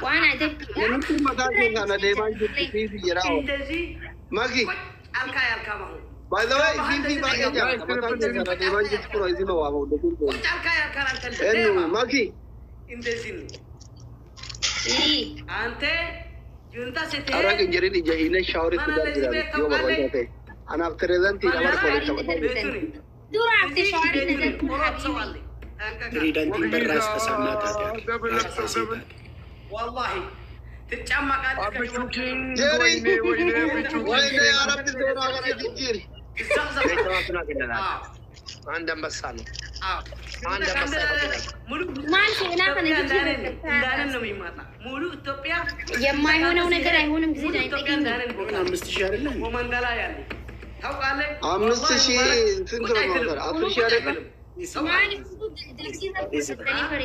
Wana de ये तुम मजा नहीं खाना दे मान फीफी जरा माकी By the way, Fifi baga jara, mata jara, dewan jit pura izin wa mo dokun ko. Enu Maki. Ante junta se te. Ara ke jeri di jahine shower se dar jira. Yo bawa jate. Ana afterezan ti amar ko ta. Dura after shower nazar ko habibi. Ridan tin barras kasama ta. Wallahi. تتجمع Jeri. Why ne Arab se dora gara jiri. Andam basano. ማን ሲና ከነዚህ ሙሉ ኢትዮጵያ የማይሆነው ነገር አይሆንም ጊዜ አይጠቅም 5000 አይደለም ወመንገላ ያለ ታውቃለህ 5000 ስንት ነው ነበር 10000 አይደለም ማን ደሊቨሪ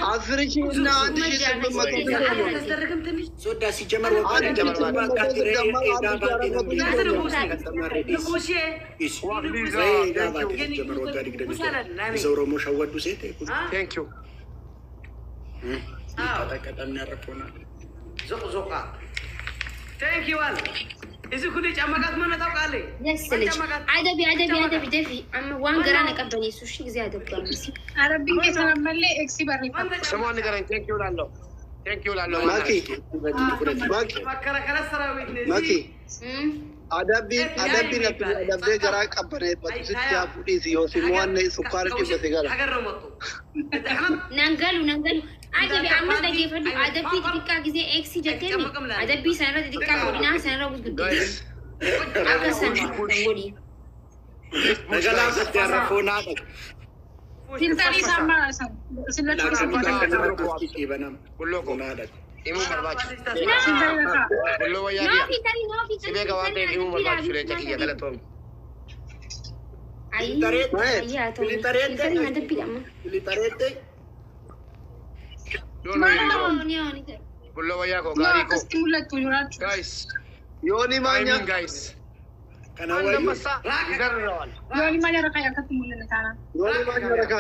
አስርሺ እና 1000 ተደረገም ትንሽ ሶዳ ሲጀመር ወጣ ጀመር ካትሬ ኤዳ ባቲ ነው ንጉሴ ጀመር ወጣ ድግደም ዘውሮሞ ሸወዱ ሴት Thank you. ተቀጣም ያረፈውና ዞቃ Thank you all. እዚህ ሁሉ ጫማቃት ማን ታውቃለህ? يسلج عدبي دفي اما وان غرا نقبل يسوش ጊዜ አደብጋም አረቢ ከተመለ ኤክሲበር Someone ንገረኝ thank you ላለው. Thank you ላለው. Maki. መከራከረ ሰራዊት ነዚህ Maki. Adabbi adabbi gara qabare batusit ya fudisi yo simwan ne sukar ki besigala ሀገር ነው መጡ ናንገሉ አደቢ አማስ ደጌ ፈዱ አደቢ ድቃ ጊዜ ኤክሲ ጀተኒ አደቢ ሰነረ ድቃ ጎዲና ሰነረ ጉድ Guys. አከሰን ጎዲ ነገላ ያረፈውና ፊልተሪ ሳማ ስለቱ ይበናም Bulloko. Imu barbaach. ሲደረካ Bullo ኖ wayyaa. ፊልተሪ Sibee gawante imu barbaach fule chakiya galatoom. አይ ያቶ ፊልተሪ አደቢ ደማ ሊታሬቴ Don't worry. Bullo wayyaa ko gaarii ko. እስኪ ሁለቱ ይኖራችሁ Guys. yoni I manya mean guys. ከናወይ Andam basa. Garrawal. ዮኒ ማኛ ረካ ያከትሙልን ታና yoni manya raka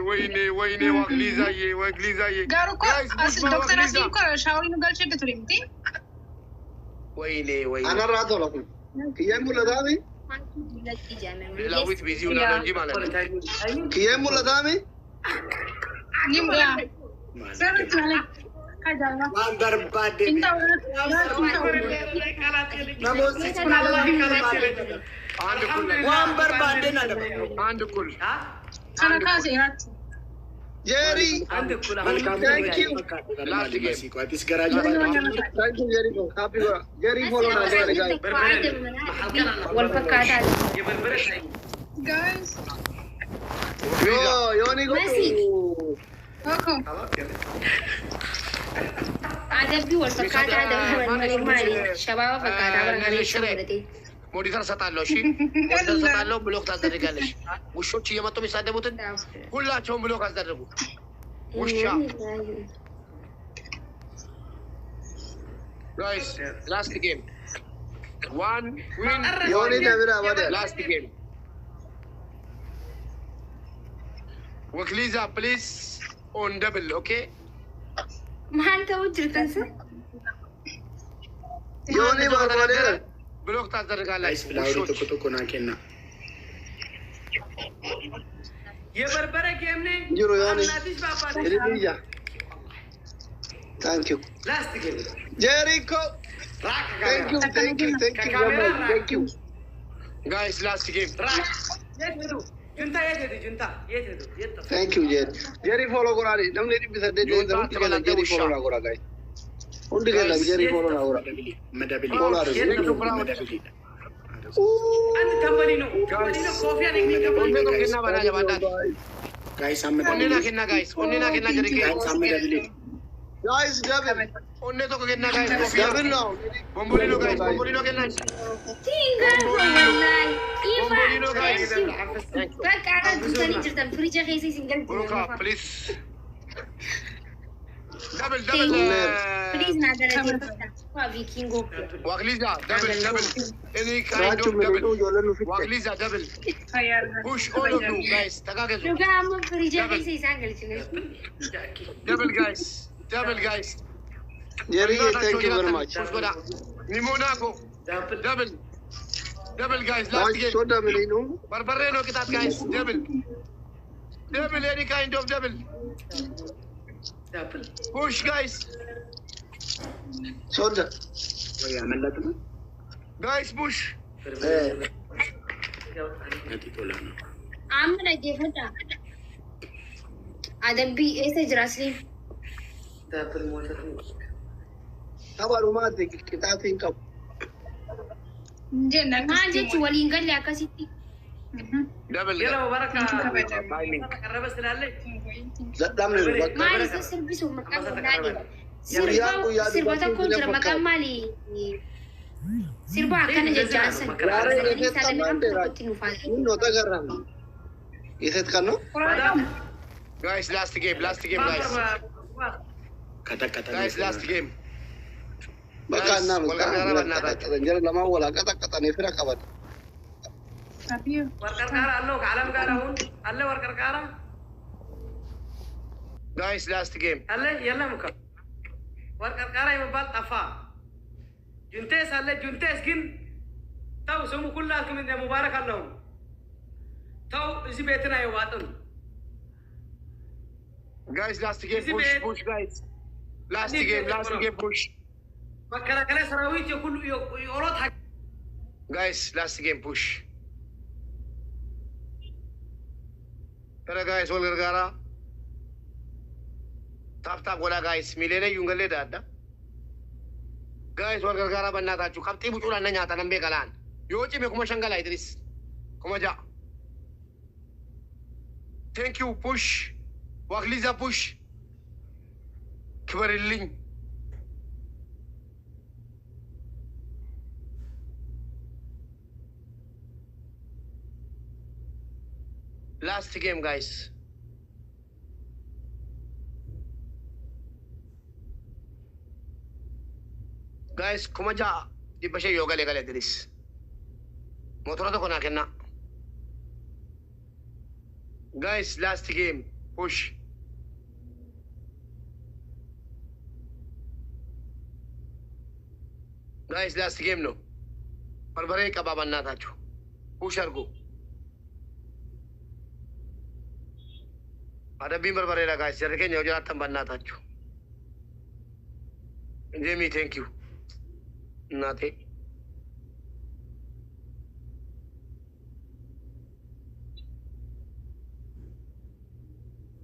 ወይኔ ዋክሊዛዬ ጋሩ እኮ Guys, ዶክተር አስሊ እኮ ሻውሪኑ ገልጨት ቱሪምቲ ወይኔ anarra tola kiyem muladami ሌላዊት ቢዚ ሆና ነው እንጂ ማለት ነው kiyem muladami ኒሙያ ሰረት ማለት Waan barbaadde. Waan barbaadde na daba. አንድ እኩል ጄሪ thank you ጄሪ ሃፒ ጄሪ ፎሎ ና ጋይ والفكاتة ዮኒ ጎ عجبي والفكاتة هذا مالي شباب فكاتة برغني شغلتي ሞኒተር ሰጣለሁ። እሺ ሞኒተር ሰጣለሁ። ብሎክ ታስደርጋለሽ። ውሾች እየመጡ የሚሳደቡትን ሁላቸውም ብሎክ አስደርጉ። ውሻ ጋይስ ላስት ጌም ዋን ዊን ዮኒ ደብራ ወደ ላስት ጌም ወክሊዛ ፕሊዝ ኦን ደብል ኦኬ ما أنت وجرت تنسى ዮኒ ወደ ብሎክ ታስደርጋለሽ። የበርበረ ጌም ነኝ ጅሮ ዮኒ አናዲስ ባባቴ ሪያ thank you ላስት ጌም Jericho thank you thank you ጋይስ ላስት ጌም ጁንታ የት ሄዱ ጁንታ የት ሄዱ የት ጠፉ thank you Jerry follow korani namne bisade de Jerry follow na kora guys undi gala Jerry follow na kora መደብሊ አንድ ተንበሊ ነው ኮፊያ ነኝ ኦኔ ነው ከና ባላ ጀባዳት ጋይስ ኦኔ ና ከና ጋይስ ኦኔ ና ከና ጀሪኬ መደብሊ guys double ኦኔ ቶ ከና ጋይስ ኮፊያ double now ቦምቦሊኖ ጋይስ ቦምቦሊኖ ከና تينغر والله ቦምቦሊኖ ጋይስ بقى أنا جوزاني جرت فريجة خيسي سنجل ብሩካ ፕሊዝ دبل بليز نادر فيكينغو واغليزا دبل any kind of double واغليزا دبل push all of you guys تاغاغزو لو كان مو فريجة خيسي سنجل double guys Jerry thank you very much نيموناكو double guys last game so double no بربرينو كتاب guys double any kind of double push guys soda ya መለጥነ guys push عامل جيفتا عدم بي ايش جراسلي دابل موتر tabaru ma de kitatin kap ما جيت ولين قال لي اكاسيتي double يلا مبارك قرب استلالي zadam ne ما لسه سيرفيس ومكان نادي سيربا تكون جرى مكان مالي سيربا كان جالسا no tagaram iset kanu guys last game guys guys last game baka nam jara lama wala kata ne fira kabat ورقر كارا الله علم كارون الله ورقر كارا guys last game الله يلا مكا ورقر كارا يمبال طفا جنتيس الله جنتيس جن تو سمو كلكم من مبارك اللهم تو اسی بيتنا يواتن guys last game push guys last game push مكرا كلا سراويت يقول يورط حق guys last game push Tara guys wal gargara tap wala guys milene yungale dada guys wal gargara banna ta chu kapti bucula na nyata nambe kalan yochi me kuma shangala idris kuma ja thank you push wagliza push kibarilling last game guys kuma ja dibashe yoga legale diris motora to kona kenna guys last game push guys last game no barbare ka baba natachu push argo ada bimbar barera guys jarke nyo jatan banna tachu ጄሚ ቴንክ ዩ እናቴ።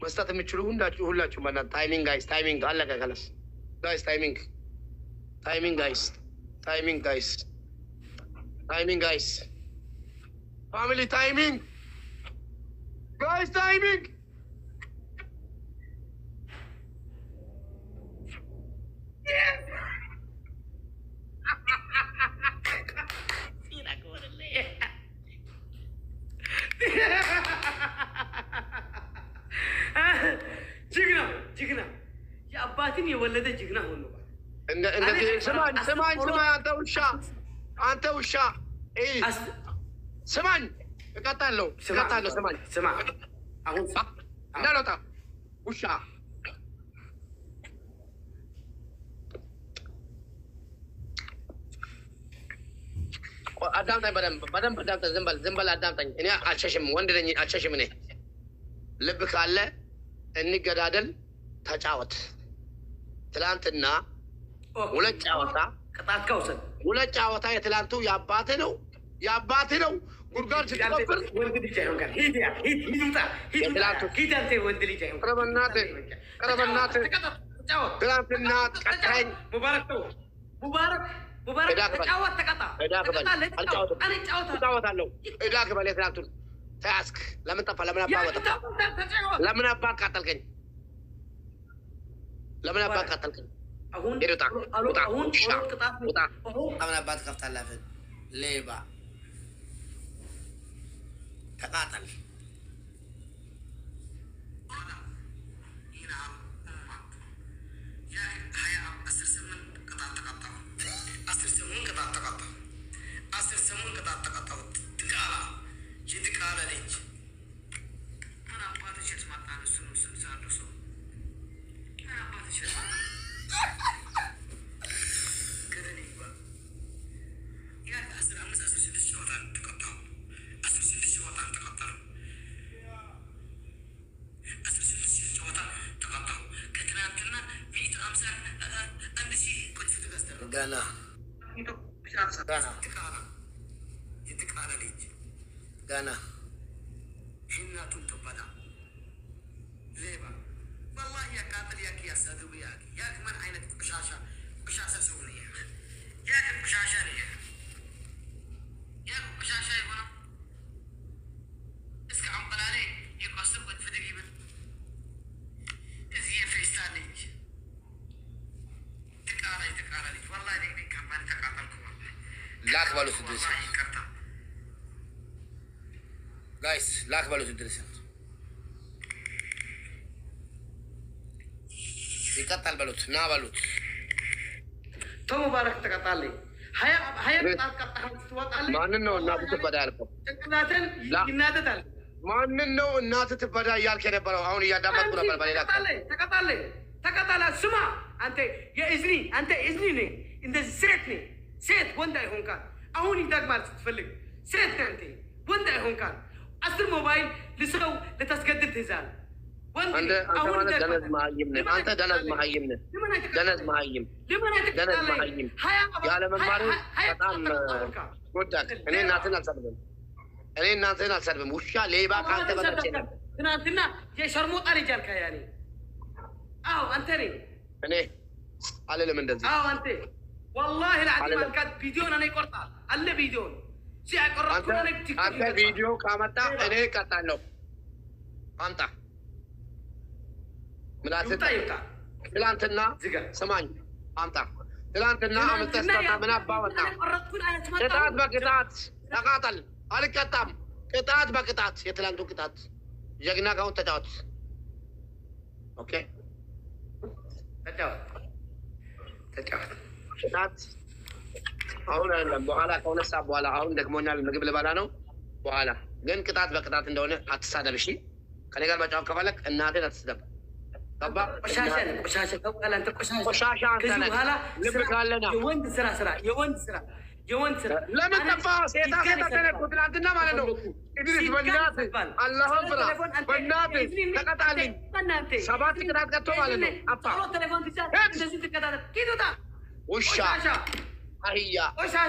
መስጠት የምችሉ ሁላችሁ በእናትህ ታይሚንግ ጋይስ፣ ታይሚንግ አለቀ። ከለስ ጋይስ፣ ታይሚንግ ጋይስ፣ ታይሚንግ ጋይስ፣ ታይሚንግ ጋይስ፣ ፋሚሊ ታይሚንግ ጋይስ፣ ታይሚንግ ጅግና የአባትን የወለደ ጅግና ሆኖ እንደዚህ ስማኝ አንተ ውሻ ስማኝ፣ እቀጣለሁ። ስማኝ ስማ አሁን እንዳልወጣ ውሻ አዳምጠኝ፣ በደንብ አዳምጠኝ። ዝም በል አዳምጠኝ። እኔ አልሸሽም፣ ወንድ ነኝ፣ አልሸሽም። እኔ ልብ ካለ እንገዳደል፣ ተጫወት። ትላንትና ሁለት ጨዋታ የትላንቱ የአባትህ ነው። ጉድጓድ ስትቆፍር ትላንትና ቀጣኝ እጫወታለሁ። ዕዳ ክበል። የትላንቱን ተያዝክ። ለምን ጠፋ? ለምን አባ አቃጠልከኝ? ለምን አባት ከፍታለህ? ሌባ ተቃጠል። ገና እናቱን ትበላ ሌባ ወላሂ ያቃጥል። ያክ ያሳድቡ ያክ ምን አይነት ቆሻሻ ሰው ነው? ያክ ቆሻሻ ነው። ያክ ቆሻሻ የሆነ እስከ አንበላሌ የቆሰበት ፍድግ ይብል እዚህ የፌስታል ልጅ ተቃላ ልጅ ወላሂ ደግሜ ከማን ተቃጠልኩ። ላክ ባሉ ስድስት ጋይስ ላክ ባሉ ስድስት ይቀጣል በሉት፣ ና በሉት። ተሙባረክ ተቀጣለኝ። ሀያ ቅጣት ቀጣህ ትወጣለህ። ማንን ነው እናትህ ትበዳ ያልከው? ጭንቅላትን ይናደዳል። ማንን ነው እናትህ ትበዳ እያልክ የነበረው? አሁን እያዳመጥኩ ነበር። በሌላ ተቀጣለህ። ስማ አንተ እዝኒ ነህ። እንደዚህ ሴት ነህ። ሴት ወንድ አይሆንካል። አሁን ይደግማል ስትፈልግ። ሴት ነህ አንተ፣ ወንድ አይሆንካል። 10 ሞባይል ልሰው ልታስገድል ትይዛለህ። አንተ ማለት ደነዝ መሀይም ነህ። አንተ ደነዝ መሀይም ያለ መማር በጣም ጎዳክ። እኔ እናትህን አልሰድብም። ውሻ ሌባ ከአንተ በታች ነበር። ትናንትና የሸርሞጣ ልጅ አልካ ያኔ። አዎ አንተ ነህ። እኔ አልልም እንደዚህ። አዎ አንተ ወላሂ ለአዚም አልካት። ቪዲዮን እኔ ይቆርጣል አለ ቪዲዮን አንተ ቪዲዮ ካመጣ እኔ እቀጣለሁ። አምጣ ትላንትና ስማኝ፣ አምጣ። ትላንትና አምጥተህ ስታጣ ምን አባ ወጣ? ቅጣት በቅጣት ተቃጠል። አልቀጣም። ቅጣት በቅጣት የትላንቱ ቅጣት። ጀግና ካሁን ተጫወት። ኦኬ ተጫወት። ቅጣት አሁን አይደለም፣ በኋላ ከሁለት ሰዓት በኋላ። አሁን ደግሞኛል፣ ምግብ ልበላ ነው። በኋላ ግን ቅጣት በቅጣት እንደሆነ አትሳደብ። እሺ ከኔ ጋር መጫወት ከፈለክ እናቴን አትስደብ። ቆሻሻ ልብ ካለና የወንድ ስራ ለምን ጠፋ? ሴታ ተነኩ ትናንትና ማለት ነው። ኢድሪስ በእናትህ አላህ ፍራ፣ በእናትህ ተቀጣልኝ። 7 ቅጣት ቀጥቶ ማለት ነው። አባ ውሻ፣ አህያ